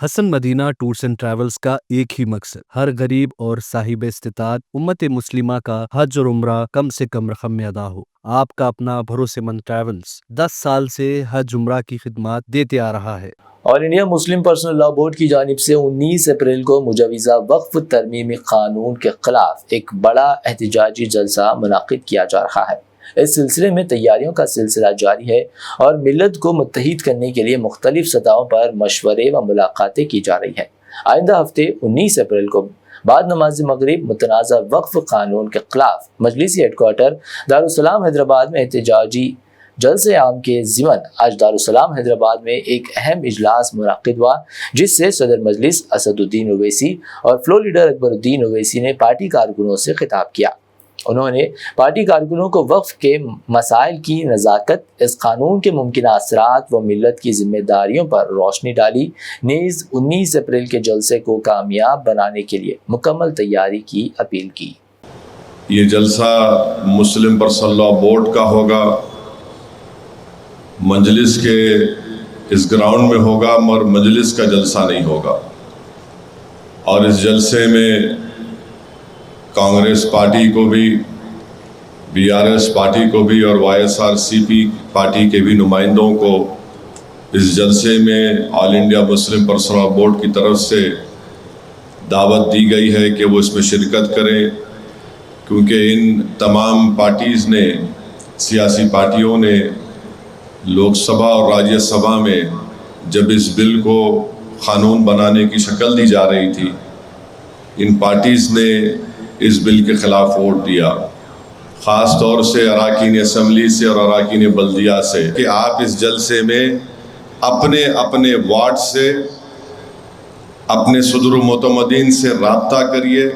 Hasan Madina tours and travels का एक ही मकसद हर गरीब और साहिब इस्तिताअत उम्मत मुस्लिमा का हज और उम्रा कम से कम रकम में अदा हो। आपका अपना भरोसेमंद ट्रैवल्स 10 साल से हज उम्रा की खिदमत देते आ रहा है। All India Muslim personal law board की जानिब से 19 अप्रैल को मुजवज़ा वक्फ तरमीमी कानून के खिलाफ एक बड़ा एहतजाजी जलसा मुनाकिद किया जा रहा है। इस सिलसिले में तैयारियों का सिलसिला जारी है और मिल्लत को मुत्तहिद करने के लिए मुख्तलिफ सतहों पर मशवरे व मुलाकातें की जा रही हैं। आइंदा हफ्ते 19 अप्रैल को बाद नमाज मगरिब मुतनाज़ा वक्फ कानून के खिलाफ मजलिसी हेडक्वार्टर दारुस्सलाम हैदराबाद में एहतजाजी जलसे आम के ज़िमन आज दारुस्सलाम हैदराबाद में एक अहम इजलास मुनक़िद हुआ, जिससे सदर मजलिस असदुद्दीन ओवैसी और फ्लोर लीडर अकबरुद्दीन ओवैसी ने पार्टी कारकुनों से खिताब किया। उन्होंने पार्टी कारकुनों को वक्फ के मसाइल की नज़ाकत, इस कानून के मुमकिन असरात व मिल्लत की जिम्मेदारियों पर रोशनी डाली। नीज़ 19 अप्रैल के जलसे को कामयाब बनाने के लिए मुकम्मल तैयारी की अपील की। ये जलसा मुस्लिम पर्सनल लॉ बोर्ड का होगा, मजलिस के इस ग्राउंड में होगा, मगर मजलिस का जलसा नहीं होगा। और इस जलसे में कांग्रेस पार्टी को भी, बीआरएस पार्टी को भी और वाईएसआरसीपी पार्टी के भी नुमाइंदों को इस जलसे में all India Muslim personal law board की तरफ से दावत दी गई है कि वो इसमें शिरकत करें, क्योंकि इन तमाम पार्टीज़ ने, सियासी पार्टियों ने लोकसभा और राज्यसभा में जब इस बिल को क़ानून बनाने की शक्ल दी जा रही थी, इन पार्टीज़ ने इस बिल के ख़िलाफ़ वोट दिया, ख़ास तौर से अरकान असम्बली से और अरकान बल्दिया से, कि आप इस जलसे में अपने अपने वार्ड से, अपने सदर मुतमदीन से रब्ता करिए,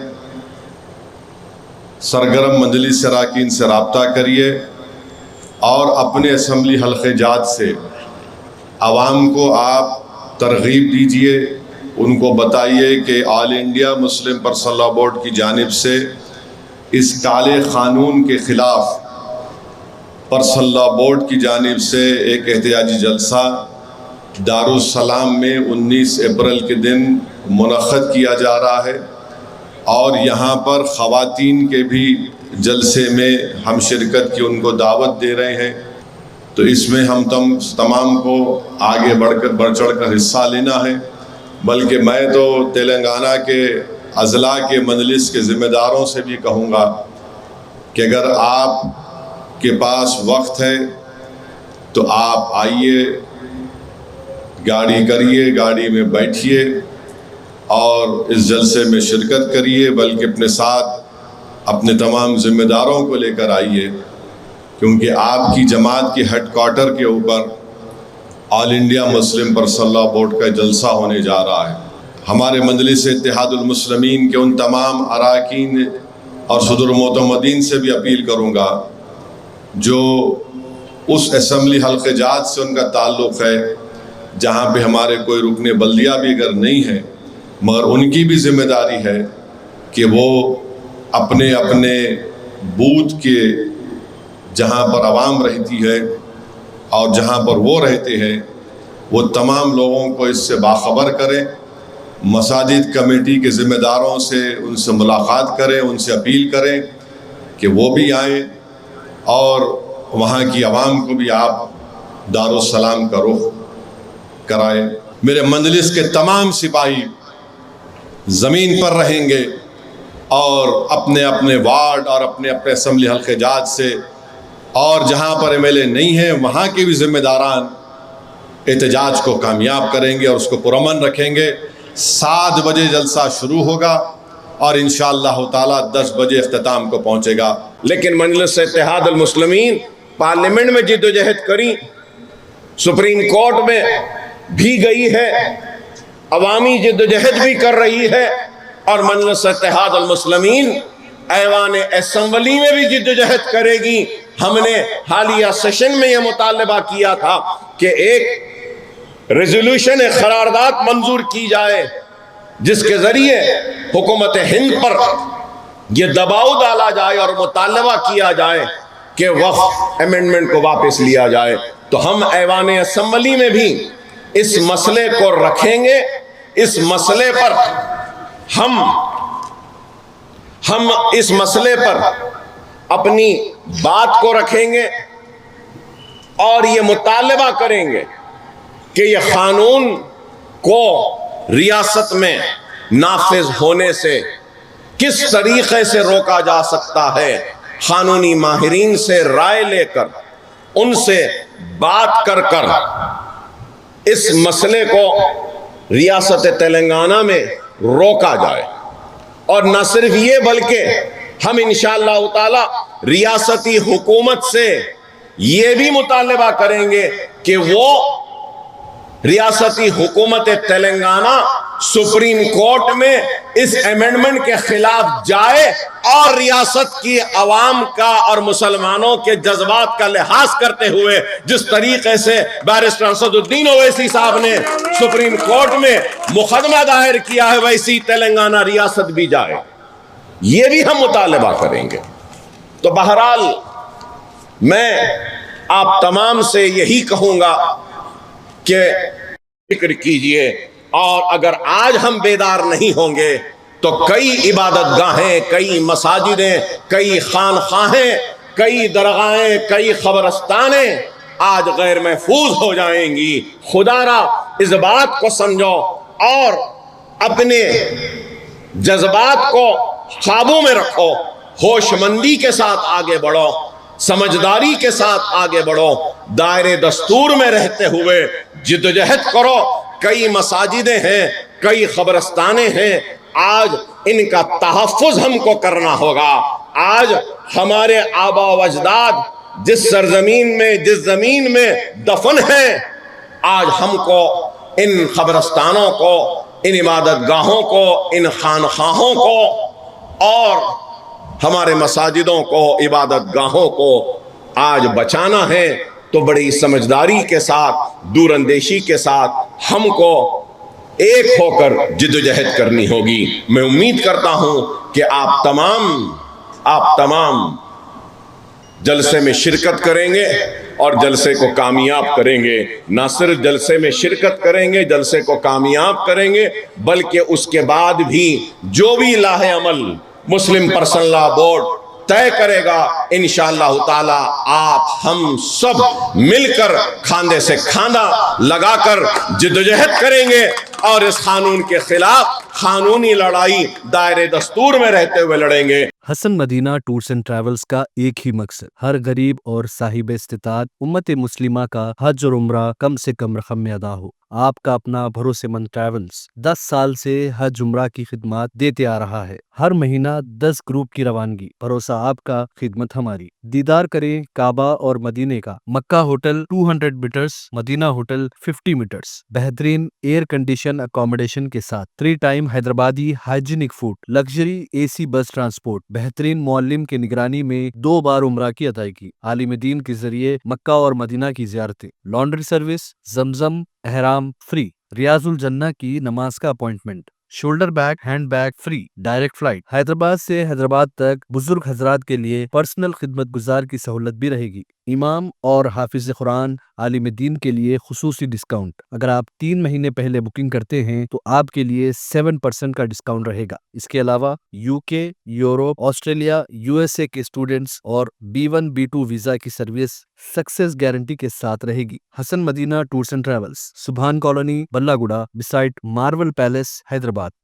सरगर्म मजलिस अरकान से रब्ता करिए और अपने असम्बली हल्क़े जात से आवाम को आप तरग़ीब दीजिए, उनको बताइए कि all India Muslim personal law board की जानिब से इस काले क़ानून के ख़िलाफ़ पर्सनल लॉ बोर्ड की जानिब से एक एहतजाजी जलसा दारुस्सलाम में 19 अप्रैल के दिन मुनक़्क़द किया जा रहा है। और यहाँ पर ख़वातीन के भी जलसे में हम शिरकत की उनको दावत दे रहे हैं। तो इसमें हम तमाम को आगे बढ़ चढ़ कर हिस्सा लेना है। बल्कि मैं तो तेलंगाना के अज़ला के मजलिस के ज़िम्मेदारों से भी कहूँगा कि अगर आप के पास वक्त है तो आप आइए, गाड़ी करिए, गाड़ी में बैठिए और इस जलसे में शिरकत करिए, बल्कि अपने साथ अपने तमाम ज़िम्मेदारों को लेकर आइए, क्योंकि आपकी जमात के हेडक्वार्टर के ऊपर all India Muslim personal law board का जलसा होने जा रहा है। हमारे मजलिस इत्तेहादुल मुस्लिमीन के उन तमाम अरकान और सदर मुतमदीन से भी अपील करूँगा जो उस असम्बली हल्क़े जात से उनका ताल्लुक़ है जहाँ पे हमारे कोई रुकने बल्दिया भी अगर नहीं है, मगर उनकी भी ज़िम्मेदारी है कि वो अपने अपने बूथ के जहाँ पर आवाम रहती है और जहाँ पर वो रहते हैं, वो तमाम लोगों को इससे बाखबर करें। मसाजिद कमेटी के ज़िम्मेदारों से उनसे मुलाकात करें, उनसे अपील करें कि वो भी आएँ और वहाँ की आवाम को भी आप दारुस्सलाम का रुख कराएँ। मेरे मजलिस के तमाम सिपाही ज़मीन पर रहेंगे और अपने अपने वार्ड और अपने अपने असम्बली हल्क़े जात से, और जहाँ पर एमएलए नहीं है वहाँ के भी ज़िम्मेदारान एहतजाज को कामयाब करेंगे और उसको पुरअमन रखेंगे। 7 बजे जलसा शुरू होगा और इंशाअल्लाह ताला 10 बजे इख्तिताम को पहुँचेगा। लेकिन मजलिस इत्तेहादुल मुस्लिमीन पार्लियामेंट में जिद्दोजहद करी, सुप्रीम कोर्ट में भी गई है, अवामी जिद्दोजहद भी कर रही है, और मजलिस इत्तेहादुल मुस्लिमीन ऐवान असम्बली में भी जिद्दोजहद करेगी। हमने हालिया सेशन में यह मुतालबा किया था कि एक रेजोल्यूशन करारदाद मंजूर की जाए जिसके जरिए हुकूमत हिंद पर यह दबाव डाला जाए और मुतालबा किया जाए कि वक्फ अमेंडमेंट को वापस लिया जाए। तो हम ऐवान असम्बली में भी इस मसले को रखेंगे اس مسئلے پر ہم اس مسئلے پر اپنی بات کو رکھیں گے اور یہ مطالبہ کریں گے کہ یہ قانون کو ریاست میں نافذ ہونے سے کس طریقے سے روکا جا سکتا ہے۔ قانونی ماہرین سے رائے لے کر، ان سے بات کر کر اس مسئلے کو ریاست تلنگانہ میں روکا جائے۔ اور نہ صرف یہ بلکہ ہم انشاءاللہ تعالی ریاستی حکومت سے یہ بھی مطالبہ کریں گے کہ وہ ریاستی حکومت تلنگانہ سپریم کورٹ میں اس امینڈمنٹ کے خلاف جائے اور ریاست کی عوام کا اور مسلمانوں کے جذبات کا لحاظ کرتے ہوئے جس طریقے سے بیرسٹر اسد الدین اویسی صاحب نے سپریم کورٹ میں مقدمہ دائر کیا ہے، ویسی تلنگانہ ریاست بھی جائے۔ یہ بھی ہم مطالبہ کریں گے۔ تو بہرحال میں آپ تمام سے یہی کہوں گا کہ فکر کیجئے، اور اگر آج ہم بیدار نہیں ہوں گے تو کئی عبادت گاہیں، کئی مساجدیں، کئی خانقاہیں، کئی درگاہیں، کئی قبرستانیں آج غیر محفوظ ہو جائیں گی۔ خدا را اس بات کو سمجھو اور اپنے جذبات کو قابو میں رکھو، ہوش مندی کے ساتھ آگے بڑھو، سمجھداری کے ساتھ آگے بڑھو، دائرے دستور میں رہتے ہوئے جدوجہد کرو۔ کئی مساجدیں ہیں، کئی قبرستانیں ہیں، آج ان کا تحفظ ہم کو کرنا ہوگا۔ آج ہمارے آبا و اجداد جس سرزمین میں، جس زمین میں دفن ہیں، آج ہم کو ان قبرستانوں کو، ان عبادت گاہوں کو، ان خانقاہوں کو اور ہمارے مساجدوں کو، عبادت گاہوں کو آج بچانا ہے۔ تو بڑی سمجھداری کے ساتھ، دور اندیشی کے ساتھ ہم کو ایک ہو کر جدوجہد کرنی ہوگی۔ میں امید کرتا ہوں کہ آپ تمام جلسے میں شرکت کریں گے اور جلسے کو کامیاب کریں گے۔ نہ صرف جلسے میں شرکت کریں گے، جلسے کو کامیاب کریں گے، بلکہ اس کے بعد بھی جو بھی لاہ عمل مسلم پرسنل لا بورڈ طے کرے گا، انشاءاللہ تعالی آپ ہم سب مل کر کھاندے سے کھاندہ لگا کر جدوجہد کریں گے اور اس قانون کے خلاف قانونی لڑائی دائرے دستور میں رہتے ہوئے لڑیں گے۔ حسن مدینہ ٹورز اینڈ ٹریولز کا ایک ہی مقصد، ہر غریب اور صاحب استطاعت امت مسلمہ کا حج اور عمرہ کم سے کم رقم میں ادا ہو۔ آپ کا اپنا بھروسے مند ٹریولز 10 سال سے حج عمرہ کی خدمات دیتے آ رہا ہے۔ ہر مہینہ 10 گروپ کی روانگی، بھروسہ آپ کا، خدمت ہماری۔ دیدار کریں کعبہ اور مدینے کا۔ Makkah hotel 200 metres, Madinah hotel 50 metres, بہترین ایئر کنڈیشن اکوموڈیشن کے ساتھ 3 time Hyderabadi hygienic food, luxury A C bus transport, بہترین معلم کی نگرانی میں 2 بار عمرہ کی ادائیگی، عالم دین کے ذریعے مکہ اور مدینہ کی زیارتیں، لانڈری سروس، زمزم احرام فری، ریاض الجنہ کی نماز کا appointment, shoulder bag hand bag free, direct flight, Hyderabad سے حیدرآباد تک بزرگ حضرات کے لیے پرسنل خدمت گزار کی سہولت بھی رہے گی، امام اور حافظ قرآن عالم دین کے لیے خصوصی ڈسکاؤنٹ۔ اگر آپ 3 مہینے پہلے بکنگ کرتے ہیں تو آپ کے لیے 7% کا ڈسکاؤنٹ رہے گا۔ اس کے علاوہ UK، یوروپ، آسٹریلیا، USA کے اسٹوڈنٹس اور B1 B2 ویزا کی سروس سکسیس گارنٹی کے ساتھ رہے گی۔ حسن مدینہ ٹورز اینڈ ٹریولز، سبحان کالونی، بلہ گڈا، بسائٹ مارول پیلیس، حیدرآباد۔